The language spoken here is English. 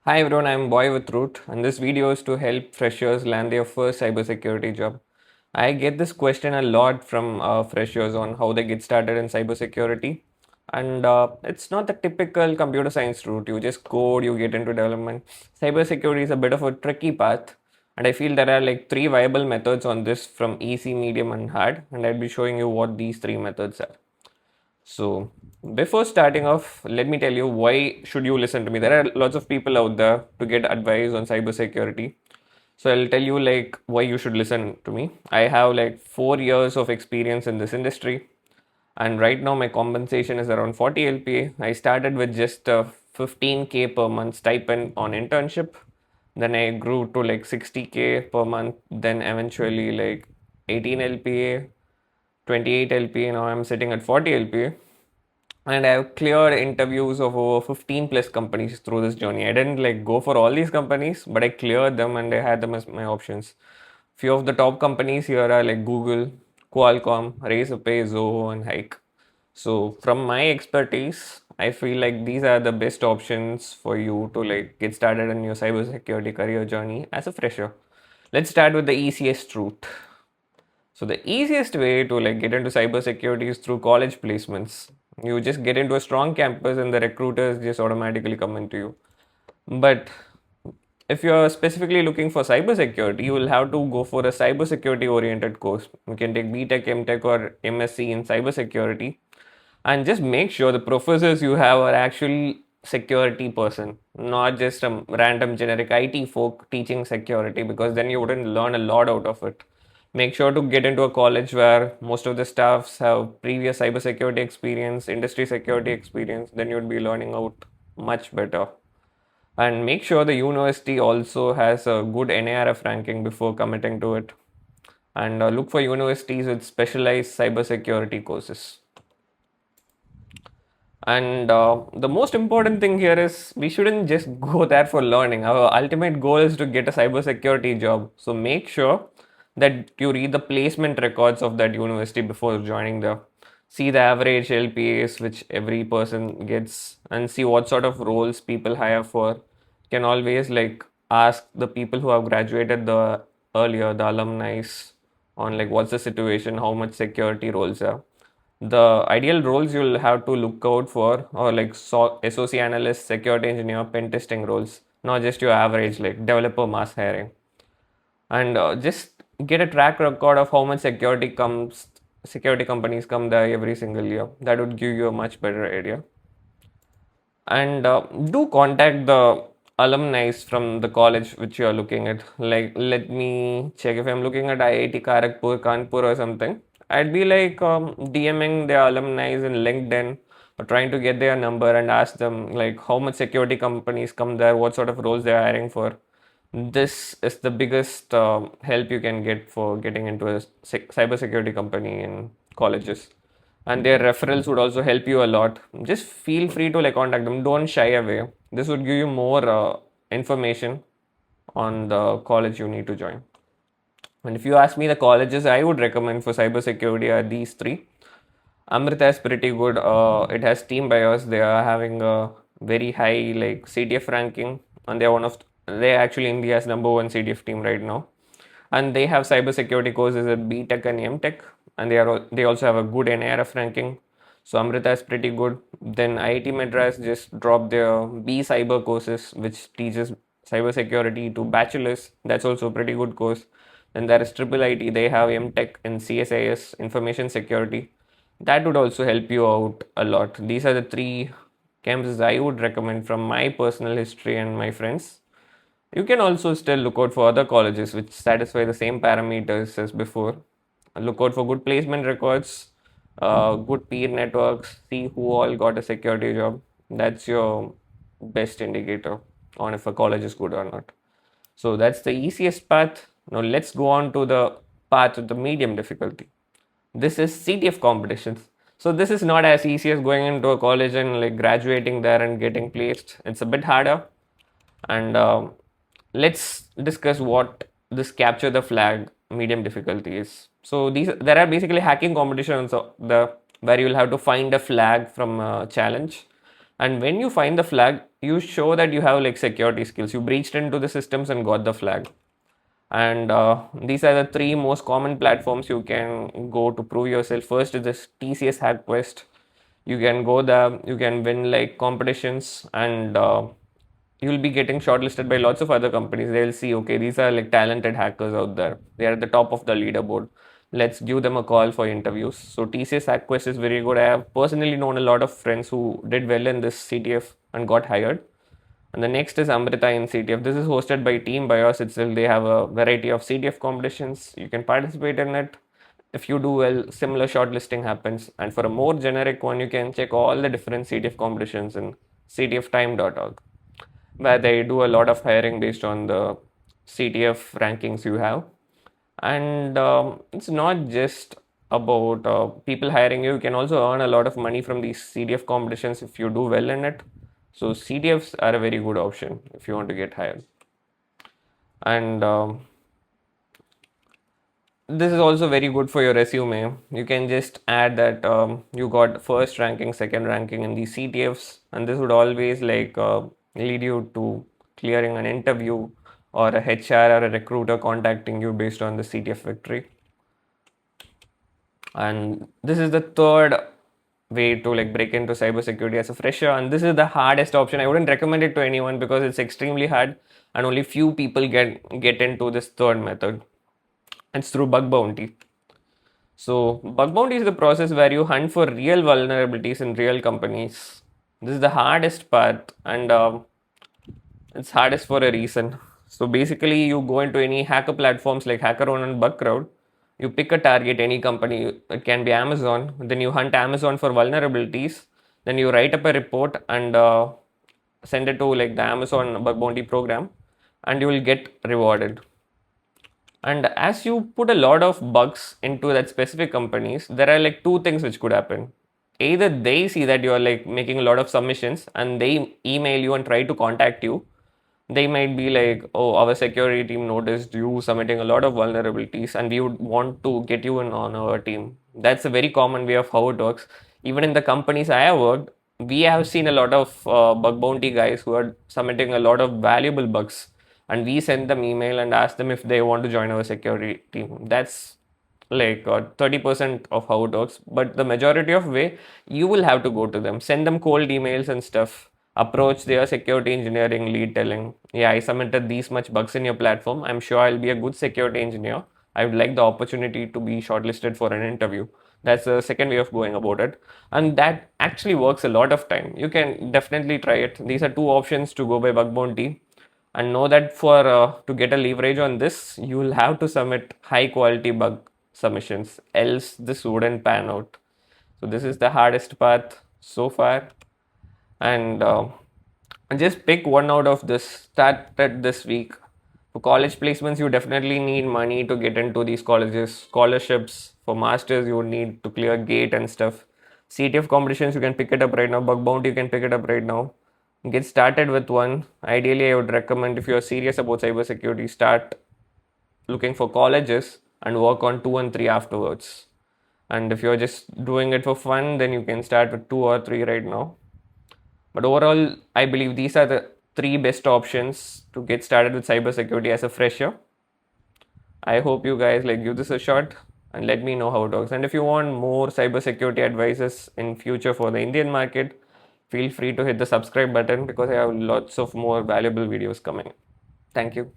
Hi everyone, I'm Boy with Root, and this video is to help freshers land their first cybersecurity job. I get this question a lot from freshers on how they get started in cybersecurity, and it's not the typical computer science route. You just code, you get into development. Cybersecurity is a bit of a tricky path, and I feel there are like three viable methods on this from easy, medium, and hard, and I'll be showing you what these three methods are. So before starting off, let me tell you why should you listen to me. There are lots of people out there to get advice on cybersecurity. So I'll tell you like why you should listen to me. I have like 4 years of experience in this industry, and right now my compensation is around 40 LPA. I started with just 15K per month stipend on internship. Then I grew to like 60K per month. Then eventually like 18 LPA, 28 LPA. Now I'm sitting at 40 LPA, and I've cleared interviews of over 15 plus companies through this journey. I didn't like go for all these companies, but I cleared them and I had them as my options. Few of the top companies here are like Google, Qualcomm, Razorpay, Zoho, and Hike. So from my expertise, I feel like these are the best options for you to like get started in your cybersecurity career journey as a fresher. Let's start with the easiest route. So the easiest way to like get into cybersecurity is through college placements. You just get into a strong campus and the recruiters just automatically come into you. But if you're specifically looking for cybersecurity, you will have to go for a cybersecurity oriented course. You can take BTech, MTech, or MSc in cybersecurity, and just make sure the professors you have are actually security person, not just a random generic IT folk teaching security, because then you wouldn't learn a lot out of it. Make sure to get into a college where most of the staffs have previous cybersecurity experience, industry security experience, then you'd be learning out much better. And make sure the university also has a good NARF ranking before committing to it. And look for universities with specialized cybersecurity courses. And the most important thing here is we shouldn't just go there for learning. Our ultimate goal is to get a cybersecurity job. So make sure that you read the placement records of that university before joining there. See the average LPAs which every person gets and see what sort of roles people hire for. You can always like ask the people who have graduated the earlier, the alumni, on like what's the situation, how much security roles are. The ideal roles you'll have to look out for are like SOC analyst, security engineer, pen testing roles, not just your average like developer mass hiring. And just get a track record of how much security companies come there every single year. That would give you a much better idea. And do contact the alumni from the college which you are looking at. Like, let me check if I'm looking at IIT Kharagpur, Kanpur, or something. I'd be like DMing their alumni in LinkedIn or trying to get their number and ask them like how much security companies come there, what sort of roles they're hiring for. This is the biggest help you can get for getting into a cybersecurity company in colleges, and their referrals would also help you a lot. Just feel free to like contact them. Don't shy away. This would give you more information on the college you need to join. And if you ask me, the colleges I would recommend for cybersecurity are these three. Amrita is pretty good. It has Team BIOS. They are having a very high like CTF ranking, and they're actually India's number one CTF team right now. And they have cybersecurity courses at BTech and MTech, and they also have a good NARF ranking. So Amrita is pretty good. Then IIT Madras just dropped their B Cyber courses, which teaches cybersecurity to bachelors. That's also a pretty good course. Then there is Triple IT. They have MTech and CSIS, Information Security. That would also help you out a lot. These are the three campuses I would recommend from my personal history and my friends. You can also still look out for other colleges which satisfy the same parameters as before. Look out for good placement records, good peer networks, see who all got a security job. That's your best indicator on if a college is good or not. So that's the easiest path. Now let's go on to the path with the medium difficulty. This is CTF competitions. So this is not as easy as going into a college and like graduating there and getting placed. It's a bit harder. And let's discuss what this capture the flag medium difficulty is. So there are basically hacking competitions where you'll have to find a flag from a challenge. And when you find the flag, you show that you have like security skills. You breached into the systems and got the flag. And these are the three most common platforms you can go to prove yourself. First is this TCS Hack Quest. You can go there, you can win like competitions, and you'll be getting shortlisted by lots of other companies. They'll see, okay, these are like talented hackers out there. They are at the top of the leaderboard. Let's give them a call for interviews. So TCS HackQuest is very good. I have personally known a lot of friends who did well in this CTF and got hired. And the next is Amrita in CTF. This is hosted by Team Bios itself. They have a variety of CTF competitions. You can participate in it. If you do well, similar shortlisting happens. And for a more generic one, you can check all the different CTF competitions in ctftime.org, where they do a lot of hiring based on the CTF rankings you have. And it's not just about people hiring you. You can also earn a lot of money from these CTF competitions if you do well in it. So CTFs are a very good option if you want to get hired. And this is also very good for your resume. You can just add that you got first ranking, second ranking in these CTFs, and this would always like lead you to clearing an interview or a HR or a recruiter contacting you based on the CTF victory. And this is the third way to like break into cybersecurity as a fresher, and this is the hardest option. I wouldn't recommend it to anyone because it's extremely hard and only few people get into this third method. It's through bug bounty. So bug bounty is the process where you hunt for real vulnerabilities in real companies. This is the hardest part, and it's hardest for a reason. So basically, you go into any hacker platforms like HackerOne and BugCrowd. You pick a target, any company. It can be Amazon. Then you hunt Amazon for vulnerabilities. Then you write up a report and send it to like the Amazon bug bounty program, and you will get rewarded. And as you put a lot of bugs into that specific companies, there are like two things which could happen. Either they see that you are like making a lot of submissions and they email you and try to contact you. They might be like, oh, our security team noticed you submitting a lot of vulnerabilities and we would want to get you in on our team. That's a very common way of how it works. Even in the companies I have worked, we have seen a lot of bug bounty guys who are submitting a lot of valuable bugs, and we send them email and ask them if they want to join our security team. That's like 30% of how it works, but the majority of way you will have to go to them, send them cold emails and stuff, approach their security engineering lead telling, yeah, I submitted these much bugs in your platform, I'm sure I'll be a good security engineer, I would like the opportunity to be shortlisted for an interview. That's the second way of going about it, and that actually works a lot of time. You can definitely try it. These are two options to go by bug bounty, and know that for to get a leverage on this, you will have to submit high quality bug submissions, else this wouldn't pan out. So this is the hardest path so far, and just pick one out of this. Start at this week. For college placements, you definitely need money to get into these colleges. Scholarships for masters, you would need to clear gate and stuff. CTF competitions, you can pick it up right now. Bug bounty, you can pick it up right now. Get started with one. Ideally, I would recommend, if you're serious about cybersecurity, start looking for colleges and work on 2 and 3 afterwards. And if you're just doing it for fun, then you can start with 2 or 3 right now. But overall, I believe these are the three best options to get started with cybersecurity as a fresher. I hope you guys like give this a shot and let me know how it works. And if you want more cybersecurity advices in future for the Indian market, feel free to hit the subscribe button because I have lots of more valuable videos coming. Thank you.